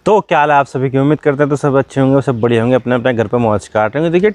तो क्या हाल है आप सभी की। उम्मीद करते हैं तो सब अच्छे होंगे, सब बढ़िया होंगे, अपने अपने घर पर मौज काट रहे होंगे। देखिए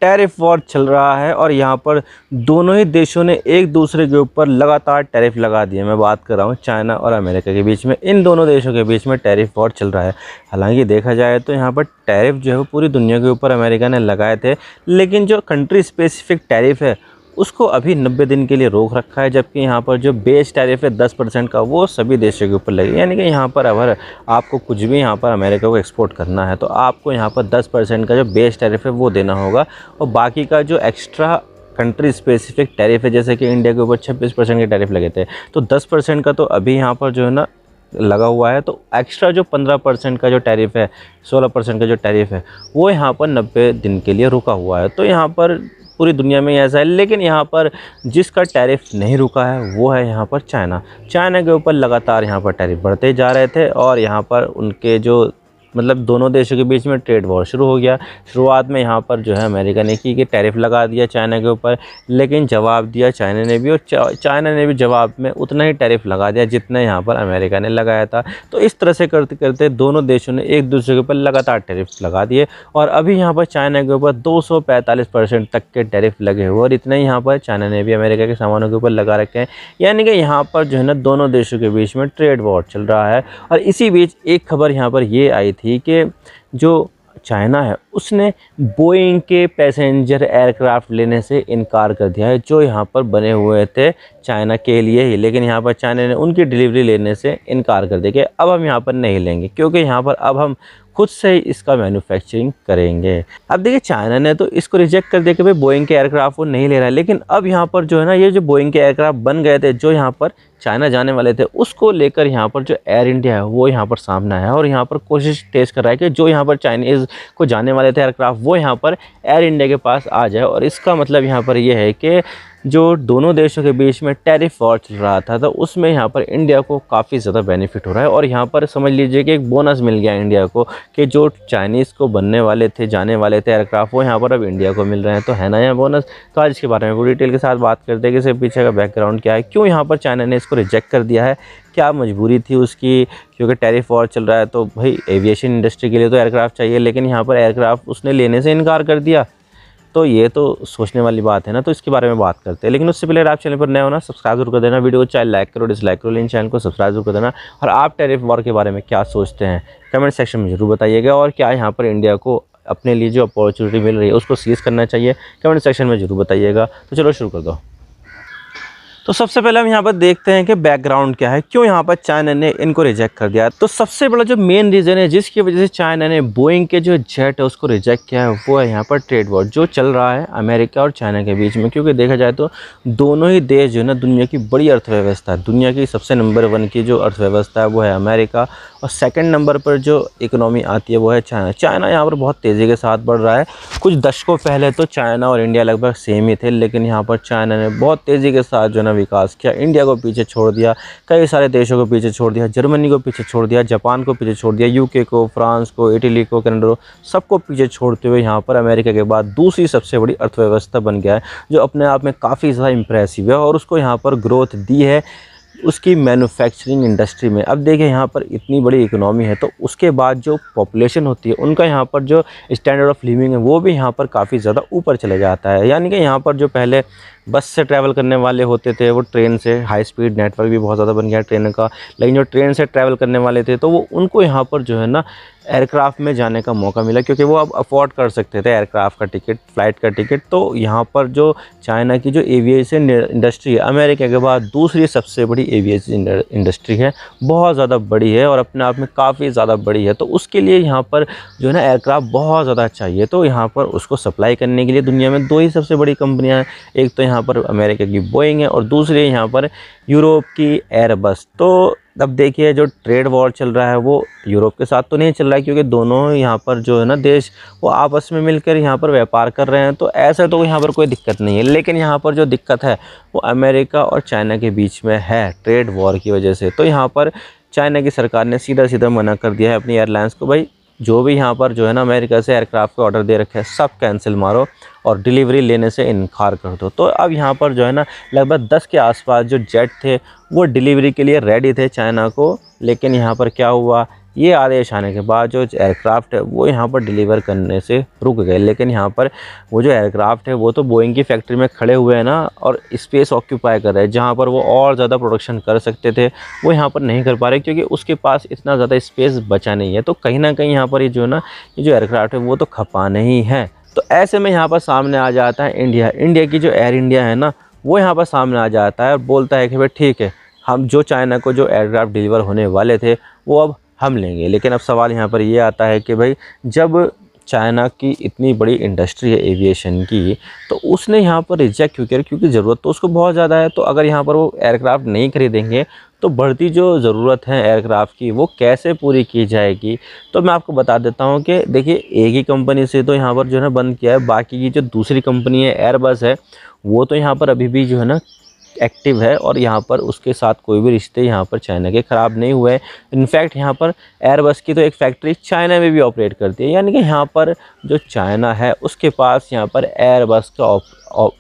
टैरिफ वॉर चल रहा है और यहाँ पर दोनों ही देशों ने एक दूसरे के ऊपर लगातार टैरिफ लगा दिए। मैं बात कर रहा हूँ चाइना और अमेरिका के बीच में, इन दोनों देशों के बीच में टैरिफ वॉर चल रहा है। हालांकि देखा जाए तो यहाँ पर टैरिफ जो है वो पूरी दुनिया के ऊपर अमेरिका ने लगाए थे, लेकिन जो कंट्री स्पेसिफिक टैरिफ है उसको अभी 90 दिन के लिए रोक रखा है। जबकि यहाँ पर जो बेस टैरिफ है 10% का, वो सभी देशों के ऊपर लगे। यानी कि यहाँ पर अगर आपको कुछ भी यहाँ पर अमेरिका को एक्सपोर्ट करना है तो आपको यहाँ पर 10% का जो बेस टैरिफ है वो देना होगा, और बाकी का जो एक्स्ट्रा कंट्री स्पेसिफिक टैरिफ है, जैसे कि इंडिया के ऊपर 26% के टैरिफ लगे थे, तो 10% का तो अभी यहाँ पर जो है ना लगा हुआ है। तो एक्स्ट्रा जो 15% का जो टैरिफ है, 16% का जो टैरिफ है, वो यहाँ पर 90 दिन के लिए रुका हुआ है। तो यहाँ पर पूरी दुनिया में ऐसा है, लेकिन यहाँ पर जिसका टैरिफ नहीं रुका है वो है यहाँ पर चाइना के ऊपर लगातार यहाँ पर टैरिफ बढ़ते जा रहे थे, और यहाँ पर उनके जो मतलब दोनों देशों के बीच में ट्रेड वॉर शुरू हो गया। शुरुआत में यहाँ पर जो है अमेरिका ने की कि टैरिफ लगा दिया चाइना के ऊपर, लेकिन जवाब दिया चाइना ने भी, और चाइना ने भी जवाब में उतना ही टैरिफ लगा दिया जितना यहाँ पर अमेरिका ने लगाया था। तो इस तरह से करते करते दोनों देशों ने एक दूसरे के ऊपर लगातार टैरिफ लगा दिए, और अभी यहाँ पर चाइना के ऊपर 245% तक के टैरिफ लगे हुए, और इतना ही यहाँ पर चाइना ने भी अमेरिका के सामानों के ऊपर लगा रखे हैं। यानी कि यहाँ पर जो है ना दोनों देशों के बीच में ट्रेड वॉर चल रहा है। और इसी बीच एक खबर यहाँ पर ये आई थी कि जो चाइना है उसने बोइंग के पैसेंजर एयरक्राफ्ट लेने से इनकार कर दिया है, जो यहाँ पर बने हुए थे चाइना के लिए ही। लेकिन यहाँ पर चाइना ने उनकी डिलीवरी लेने से इनकार कर दिया कि अब हम यहाँ पर नहीं लेंगे, क्योंकि यहाँ पर अब हम खुद से ही इसका मैन्युफैक्चरिंग करेंगे। अब देखिए चाइना ने तो इसको रिजेक्ट कर दिया कि भाई बोइंग के एयरक्राफ्ट वो नहीं ले रहा है, लेकिन अब यहाँ पर जो है ना ये जो बोइंग के एयरक्राफ्ट बन गए थे जो यहाँ पर चाइना जाने वाले थे, उसको लेकर यहाँ पर जो एयर इंडिया है वो यहाँ पर सामने आया, और यहाँ पर कोशिश तेज़ कर रहा है कि जो यहाँ पर चाइनीज़ को जाने वाले थे एयरक्राफ्ट वो यहाँ पर एयर इंडिया के पास आ जाए। और इसका मतलब यहाँ पर ये है कि जो दोनों देशों के बीच में टैरिफ वॉर चल रहा था तो उसमें यहाँ पर इंडिया को काफ़ी ज़्यादा बेनिफिट हो रहा है। और यहाँ पर समझ लीजिए कि एक बोनस मिल गया इंडिया को कि जो चाइनीज़ को बनने वाले थे, जाने वाले थे एयरक्राफ्ट, वो यहाँ पर अब इंडिया को मिल रहे हैं। तो है ना यह बोनस। तो आज इसके बारे में पूरी डिटेल के साथ बात करते हैं कि इसके पीछे का बैकग्राउंड क्या है, क्यों यहाँ पर चाइना ने इसको रिजेक्ट कर दिया है, क्या मजबूरी थी उसकी, क्योंकि टैरिफ वॉर चल रहा है तो भाई एविएशन इंडस्ट्री के लिए तो एयरक्राफ्ट चाहिए, लेकिन यहाँ पर एयरक्राफ्ट उसने लेने से इनकार कर दिया। तो ये तो सोचने वाली बात है ना। तो इसके बारे में बात करते हैं, लेकिन उससे पहले आप चैनल पर नए हो ना, सब्सक्राइब जरूर कर देना, वीडियो को चाहे लाइक करो डिसलाइक करो, लेकिन चैनल को सब्सक्राइब जरूर कर देना। और आप टैरिफ वॉर के बारे में क्या सोचते हैं कमेंट सेक्शन में जरूर बताइएगा, और क्या यहाँ पर इंडिया को अपने लिए जो अपॉर्चुनिटी मिल रही है उसको सीज करना चाहिए, कमेंट सेक्शन में जरूर बताइएगा। तो चलो शुरू कर दो। तो सबसे पहले हम यहाँ पर देखते हैं कि बैकग्राउंड क्या है, क्यों यहाँ पर चाइना ने इनको रिजेक्ट कर दिया। तो सबसे बड़ा जो मेन रीज़न है जिसकी वजह से चाइना ने बोइंग के जो जेट है उसको रिजेक्ट किया है, वो है यहाँ पर ट्रेड वॉर जो चल रहा है अमेरिका और चाइना के बीच में। क्योंकि देखा जाए तो दोनों ही देश जो है ना दुनिया की बड़ी अर्थव्यवस्था है, दुनिया की सबसे नंबर 1 की जो अर्थव्यवस्था है वो है अमेरिका, और सेकंड नंबर पर जो इकोनॉमी आती है वो है चाइना। चाइना यहाँ पर बहुत तेज़ी के साथ बढ़ रहा है। कुछ दशकों पहले तो चाइना और इंडिया लगभग सेम ही थे, लेकिन यहाँ पर चाइना ने बहुत तेज़ी के साथ जो है ना विकास किया, इंडिया को पीछे छोड़ दिया, कई सारे देशों को पीछे छोड़ दिया, जर्मनी को पीछे छोड़ दिया, जापान को पीछे छोड़ दिया, यूके को, फ्रांस को, इटली को, कनाडा को, सबको पीछे छोड़ते हुए यहाँ पर अमेरिका के बाद दूसरी सबसे बड़ी अर्थव्यवस्था बन गया है, जो अपने आप में काफ़ी ज़्यादा इम्प्रेसिव है, और उसको यहाँ पर ग्रोथ दी है उसकी मैन्युफैक्चरिंग इंडस्ट्री में। अब देखिए यहाँ पर इतनी बड़ी इकोनॉमी है, तो उसके बाद जो पॉपुलेशन होती है उनका यहाँ पर जो स्टैंडर्ड ऑफ लिविंग है वो भी यहाँ पर काफ़ी ज़्यादा ऊपर चले जाता है। यानी कि यहाँ पर जो पहले बस से ट्रैवल करने वाले होते थे वो ट्रेन से, हाई स्पीड नेटवर्क भी बहुत ज़्यादा बन गया ट्रेन का, लेकिन जो ट्रेन से ट्रैवल करने वाले थे तो वो उनको यहाँ पर जो है ना एयरक्राफ्ट में जाने का मौका मिला, क्योंकि वो अब अफोर्ड कर सकते थे एयरक्राफ्ट का टिकट, फ़्लाइट का टिकट। तो यहाँ पर जो चाइना की जो एविएशन इंडस्ट्री है अमेरिका के बाद दूसरी सबसे बड़ी एविएशन इंडस्ट्री है, बहुत ज़्यादा बड़ी है और अपने आप में काफ़ी ज़्यादा बड़ी है। तो उसके लिए यहाँ पर जो है ना एयरक्राफ्ट बहुत ज़्यादा चाहिए। तो यहाँ पर उसको सप्लाई करने के लिए दुनिया में 2 ही सबसे बड़ी कंपनियाँ हैं, एक तो यहाँ पर अमेरिका की बोइंग है और दूसरी यहाँ पर यूरोप की एयरबस। तो अब देखिए जो ट्रेड वॉर चल रहा है वो यूरोप के साथ तो नहीं चल रहा है, क्योंकि दोनों यहाँ पर जो है ना देश वो आपस में मिलकर यहाँ पर व्यापार कर रहे हैं, तो ऐसा तो यहाँ पर कोई दिक्कत नहीं है। लेकिन यहाँ पर जो दिक्कत है वो अमेरिका और चाइना के बीच में है ट्रेड वॉर की वजह से। तो यहाँ पर चाइना की सरकार ने सीधा सीधा मना कर दिया है अपनी एयरलाइंस को, भाई जो भी यहाँ पर जो है ना अमेरिका से एयरक्राफ्ट का ऑर्डर दे रखे हैं सब कैंसिल मारो और डिलीवरी लेने से इनकार कर दो। तो अब यहाँ पर जो है ना लगभग 10 के आसपास जो जेट थे वो डिलीवरी के लिए रेडी थे चाइना को, लेकिन यहाँ पर क्या हुआ, ये आदेश आने के बाद जो एयरक्राफ्ट है वो यहाँ पर डिलीवर करने से रुक गए। लेकिन यहाँ पर वो जो एयरक्राफ्ट है वो तो बोइंग की फैक्ट्री में खड़े हुए हैं ना, और स्पेस ऑक्यूपाई कर रहे हैं। जहाँ पर वो और ज़्यादा प्रोडक्शन कर सकते थे वो यहाँ पर नहीं कर पा रहे, क्योंकि उसके पास इतना ज़्यादा स्पेस बचा नहीं है। तो कहीं ना कहीं यहाँ पर ये जो है ना, ये जो एयरक्राफ्ट है वो तो खपाने ही है। तो ऐसे में यहाँ पर सामने आ जाता है इंडिया की जो एयर इंडिया है ना, वो यहाँ पर सामने आ जाता है और बोलता है कि भाई ठीक है, हम जो चाइना को जो एयरक्राफ्ट डिलीवर होने वाले थे वो अब हम लेंगे। लेकिन अब सवाल यहाँ पर ये आता है कि भाई जब चाइना की इतनी बड़ी इंडस्ट्री है एविएशन की, तो उसने यहाँ पर रिजेक्ट क्यों किया? क्योंकि ज़रूरत तो उसको बहुत ज़्यादा है। तो अगर यहाँ पर वो एयरक्राफ्ट नहीं खरीदेंगे तो बढ़ती जो ज़रूरत है एयरक्राफ्ट की वो कैसे पूरी की जाएगी? तो मैं आपको बता देता हूँ कि देखिए, एक ही कंपनी से तो यहाँ पर जो है ना बंद किया है, बाकी की जो दूसरी कंपनी है एयरबस है, वो तो यहाँ पर अभी भी जो है ना एक्टिव है, और यहाँ पर उसके साथ कोई भी रिश्ते यहाँ पर चाइना के ख़राब नहीं हुए हैं। इनफैक्ट यहाँ पर एयरबस की तो एक फैक्ट्री चाइना में भी ऑपरेट करती है, यानी कि यहाँ पर जो चाइना है उसके पास यहाँ पर एयरबस का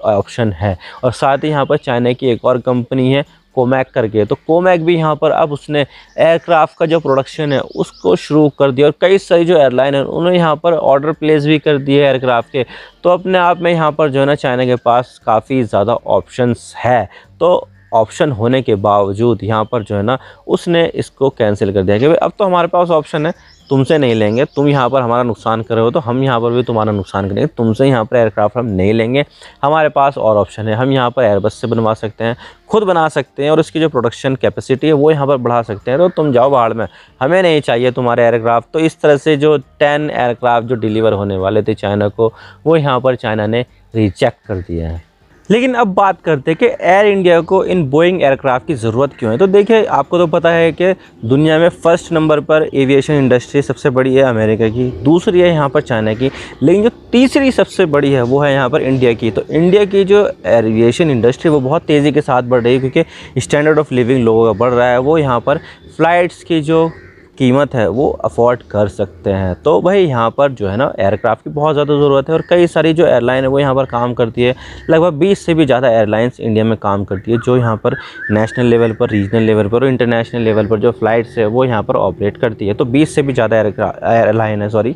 ऑप्शन है। और साथ ही यहाँ पर चाइना की एक और कंपनी है कोमैक करके, तो कोमैक भी यहाँ पर अब उसने एयरक्राफ्ट का जो प्रोडक्शन है उसको शुरू कर दिया, और कई सारी जो एयरलाइन है उन्होंने यहाँ पर ऑर्डर प्लेस भी कर दिए एयरक्राफ्ट के। तो अपने आप में यहाँ पर जो है ना चाइना के पास काफ़ी ज़्यादा ऑप्शंस है। तो ऑप्शन होने के बावजूद यहाँ पर जो है ना उसने इसको कैंसिल कर दिया कि भाई अब तो हमारे पास ऑप्शन है, तुमसे नहीं लेंगे, तुम यहाँ पर हमारा नुकसान कर रहे हो तो हम यहाँ पर भी तुम्हारा नुकसान करेंगे, तुमसे यहाँ पर एयरक्राफ्ट हम नहीं लेंगे, हमारे पास और ऑप्शन है, हम यहाँ पर एयरबस से बनवा सकते हैं, खुद बना सकते हैं, और उसकी जो प्रोडक्शन कैपेसिटी है वो यहाँ पर बढ़ा सकते हैं। तो तुम जाओ बाहर में, हमें नहीं चाहिए तुम्हारे एयरक्राफ्ट। तो इस तरह से जो 10 एयरक्राफ्ट जो डिलीवर होने वाले थे चाइना को, वो यहाँ पर चाइना ने रिजेक्ट कर दिया है। लेकिन अब बात करते हैं कि एयर इंडिया को इन बोइंग एयरक्राफ्ट की ज़रूरत क्यों है। तो देखिए, आपको तो पता है कि दुनिया में फर्स्ट नंबर पर एविएशन इंडस्ट्री सबसे बड़ी है अमेरिका की, दूसरी है यहाँ पर चाइना की, लेकिन जो तीसरी सबसे बड़ी है वो है यहाँ पर इंडिया की। तो इंडिया की जो एविएशन इंडस्ट्री वो बहुत तेज़ी के साथ बढ़ रही है, क्योंकि स्टैंडर्ड ऑफ लिविंग लोगों का बढ़ रहा है, वो यहाँ पर फ़्लाइट्स की जो कीमत है वो अफोर्ड कर सकते हैं। तो भाई यहाँ पर जो है ना एयरक्राफ्ट की बहुत ज़्यादा ज़रूरत है, और कई सारी जो एयरलाइन है वो यहाँ पर काम करती है। लगभग 20 से भी ज़्यादा एयरलाइंस इंडिया में काम करती है, जो यहाँ पर नेशनल लेवल पर, रीजनल लेवल पर और इंटरनेशनल लेवल पर जो फ़्लाइट्स है वो यहाँ पर ऑपरेट करती है। तो 20 से भी ज़्यादा एयरलाइन है, सॉरी,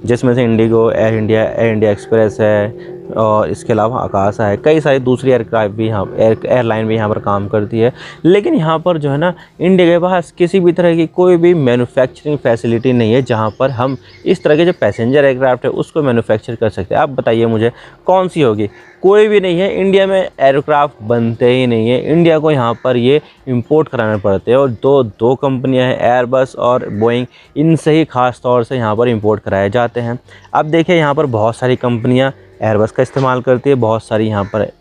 जिसमें से इंडिगो, एयर इंडिया एक्सप्रेस है, और इसके अलावा आकाशा है, कई सारी दूसरी एयरक्राफ्ट भी यहाँ एयरलाइन भी यहाँ पर काम करती है। लेकिन यहाँ पर जो है ना इंडिया के पास किसी भी तरह की कोई भी मैन्युफैक्चरिंग फैसिलिटी नहीं है जहाँ पर हम इस तरह के जो पैसेंजर एयरक्राफ्ट है उसको मैन्युफैक्चर कर सकते हैं। आप बताइए मुझे कौन सी होगी? कोई भी नहीं है। इंडिया में एयरक्राफ्ट बनते ही नहीं है, इंडिया को यहाँ पर ये इंपोर्ट कराने पड़ते हैं, और दो कंपनियाँ हैं, एयरबस और बोइंग, इनसे ही ख़ास तौर से यहाँ पर इंपोर्ट कराए जाते हैं। अब देखिए, यहाँ पर बहुत सारी कंपनियाँ एयरबस का इस्तेमाल करती है, बहुत सारी यहाँ पर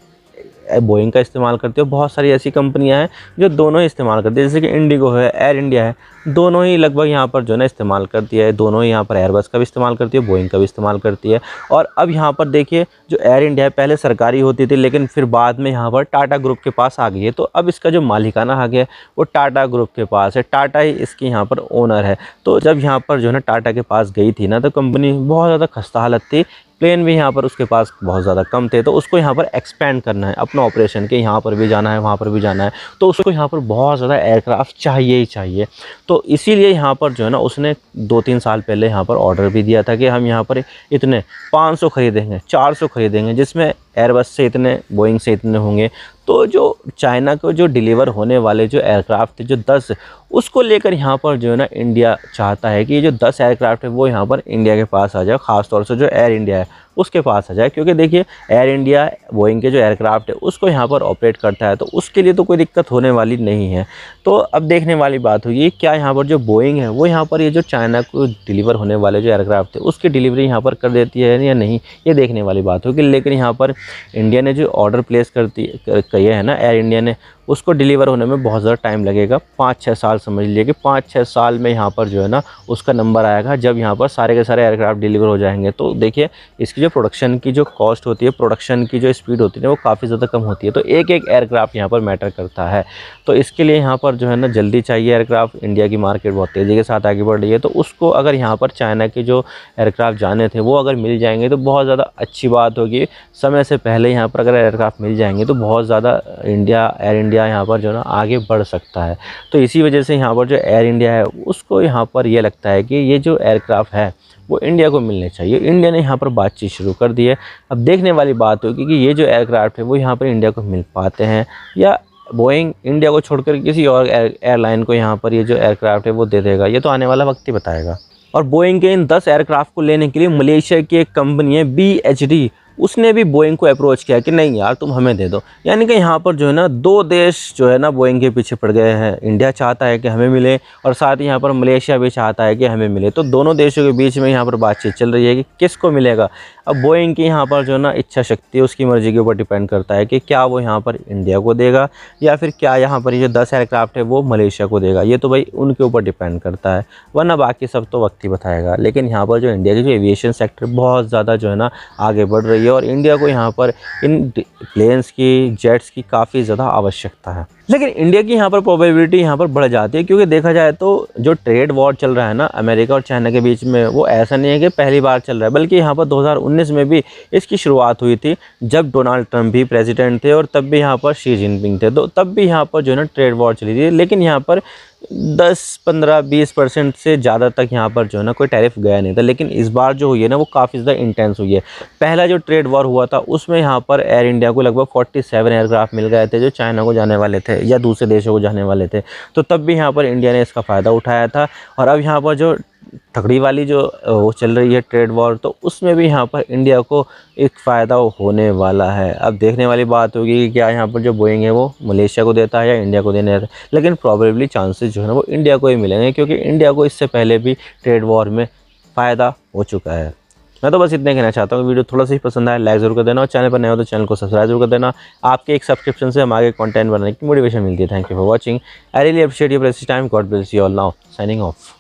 बोइंग का इस्तेमाल करती है, बहुत सारी ऐसी कंपनियां हैं जो दोनों ही इस्तेमाल करती है, जैसे कि इंडिगो है, एयर इंडिया है, दोनों ही लगभग यहाँ पर जो है ना इस्तेमाल करती है। दोनों ही यहाँ पर एयरबस का भी इस्तेमाल करती है, बोइंग का भी इस्तेमाल करती है। और अब यहाँ पर देखिए, जो एयर इंडिया है पहले सरकारी होती थी, लेकिन फिर बाद में यहाँ पर टाटा ग्रुप के पास आ गई है। तो अब इसका जो मालिकाना आ गया है वो टाटा ग्रुप के पास है, टाटा ही इसकी यहाँ पर ओनर है। तो जब यहाँ पर जो है ना टाटा के पास गई थी ना, तो कंपनी बहुत ज़्यादा खस्ता हालत थी, प्लेन भी यहाँ पर उसके पास बहुत ज़्यादा कम थे, तो उसको यहाँ पर एक्सपेंड करना है अपना ऑपरेशन के, यहाँ पर भी जाना है, वहाँ पर भी जाना है, तो उसको यहाँ पर बहुत ज़्यादा एयरक्राफ्ट चाहिए ही चाहिए। तो इसीलिए यहाँ पर जो है ना उसने 2-3 साल पहले यहाँ पर ऑर्डर भी दिया था कि हम यहाँ पर इतने 500 खरीदेंगे, 400 खरीदेंगे, जिसमें एयरबस से इतने, बोइंग से इतने होंगे। तो जो चाइना को जो डिलीवर होने वाले जो एयरक्राफ्ट थे, जो 10, उसको लेकर यहाँ पर जो है ना इंडिया चाहता है कि ये जो 10 एयरक्राफ्ट है वो यहाँ पर इंडिया के पास आ जाए, ख़ास तौर से जो एयर इंडिया है उसके पास आ जाए। क्योंकि देखिए, एयर इंडिया बोइंग के जो एयरक्राफ्ट है उसको यहाँ पर ऑपरेट करता है, तो उसके लिए तो कोई दिक्कत होने वाली नहीं है। तो अब देखने वाली बात होगी क्या यहाँ पर जो बोइंग है वो यहाँ पर ये जो चाइना को डिलीवर होने वाले जो एयरक्राफ्ट थे उसकी डिलीवरी यहाँ पर कर देती है या नहीं, ये देखने वाली बात होगी। लेकिन यहाँ पर इंडिया ने जो ऑर्डर प्लेस किया है ना एयर इंडिया ने, उसको डिलीवर होने में बहुत ज़्यादा टाइम लगेगा, 5-6 साल समझ लीजिए कि 5-6 साल में यहाँ पर जो है ना उसका नंबर आएगा, जब यहाँ पर सारे के सारे एयरक्राफ्ट डिलीवर हो जाएंगे। तो देखिए, इसकी जो प्रोडक्शन की जो कॉस्ट होती है, प्रोडक्शन की जो स्पीड होती है वो काफ़ी ज़्यादा कम होती है। तो एक एयरक्राफ्ट यहाँ पर मैटर करता है। तो इसके लिए यहाँ पर जो है ना जल्दी चाहिए एयरक्राफ्ट। इंडिया की मार्केट बहुत तेज़ी के साथ आगे बढ़ रही है, तो उसको अगर यहाँ पर चाइना के जो एयरक्राफ्ट जाने थे वो अगर मिल जाएंगे तो बहुत ज़्यादा अच्छी बात होगी। समय से पहले यहाँ पर अगर एयरक्राफ्ट मिल जाएंगे तो बहुत ज़्यादा एयर इंडिया इंडिया यहाँ पर जो है ना आगे बढ़ सकता है। तो इसी वजह से यहाँ पर जो एयर इंडिया है उसको यहाँ पर ये लगता है कि ये जो एयरक्राफ्ट है वो इंडिया को मिलने चाहिए। इंडिया ने यहाँ पर बातचीत शुरू कर दी है। अब देखने वाली बात होगी कि ये जो एयरक्राफ्ट है वो यहाँ पर इंडिया को मिल पाते हैं या बोइंग इंडिया को छोड़कर किसी और एयरलाइन को यहाँ पर ये जो एयरक्राफ्ट है वो दे देगा। ये तो आने वाला वक्त ही बताएगा। और बोइंग के इन 10 एयरक्राफ्ट को लेने के लिए मलेशिया की एक कंपनी है BHD, उसने भी बोइंग को अप्रोच किया कि नहीं यार तुम हमें दे दो। यानी कि यहाँ पर जो है ना 2 देश जो है ना बोइंग के पीछे पड़ गए हैं। इंडिया चाहता है कि हमें मिले और साथ ही यहाँ पर मलेशिया भी चाहता है कि हमें मिले। तो दोनों देशों के बीच में यहाँ पर बातचीत चल रही है कि किसको मिलेगा। अब बोइंग की यहाँ पर जो है ना इच्छा शक्ति उसकी मर्ज़ी के ऊपर डिपेंड करता है कि क्या वो यहाँ पर इंडिया को देगा या फिर क्या यहाँ पर ये जो 10 एयरक्राफ्ट है वो मलेशिया को देगा। ये तो भाई उनके ऊपर डिपेंड करता है, वरना बाकी सब तो वक्त ही बताएगा। लेकिन यहाँ पर जो इंडिया की जो एविएशन सेक्टर बहुत ज़्यादा जो है ना आगे बढ़ रही है और इंडिया को यहाँ पर इन प्लेन्स की, जेट्स की काफ़ी ज़्यादा आवश्यकता है। लेकिन इंडिया की यहाँ पर प्रोबेबिलिटी यहाँ पर बढ़ जाती है, क्योंकि देखा जाए तो जो ट्रेड वॉर चल रहा है ना अमेरिका और चाइना के बीच में, वो ऐसा नहीं है कि पहली बार चल रहा है, बल्कि यहाँ पर 2019 में भी इसकी शुरुआत हुई थी, जब डोनाल्ड ट्रंप भी प्रेसिडेंट थे और तब भी यहाँ पर शी जिनपिंग थे। तो तब भी यहाँ पर जो है ना ट्रेड वॉर चली थी। लेकिन यहाँ पर 10, 15, 20% से ज़्यादा तक यहाँ पर जो है ना कोई टैरिफ गया नहीं था। लेकिन इस बार जो हुई है ना वो काफ़ी ज़्यादा इंटेंस हुई है। पहला जो ट्रेड वॉर हुआ था उसमें यहाँ पर एयर इंडिया को लगभग 47 एयरक्राफ्ट मिल गए थे जो चाइना को जाने वाले थे या दूसरे देशों को जाने वाले थे। तो तब भी यहाँ पर इंडिया ने इसका फ़ायदा उठाया था। और अब यहाँ पर जो तगड़ी वाली जो वो चल रही है ट्रेड वॉर, तो उसमें भी यहाँ पर इंडिया को एक फ़ायदा होने वाला है। अब देखने वाली बात होगी कि क्या यहाँ पर जो बोइंग है वो मलेशिया को देता है या इंडिया को देने देता है। लेकिन प्रॉबेबली चांसेस जो है ना वो इंडिया को ही मिलेंगे, क्योंकि इंडिया को इससे पहले भी ट्रेड वॉर में फ़ायदा हो चुका है। मैं तो बस इतने कहना चाहता हूँ। वीडियो थोड़ा सा ही पसंद आया लाइक ज़रूर कर देना और चैनल पर नए हो तो चैनल को सब्सक्राइब जरूर कर देना। आपके एक सब्सक्रिप्शन से हम आगे कंटेंट बनाने की मोटिवेशन मिलती है। Thank you for watching. I really appreciate your precious time. God bless you all. Now signing off.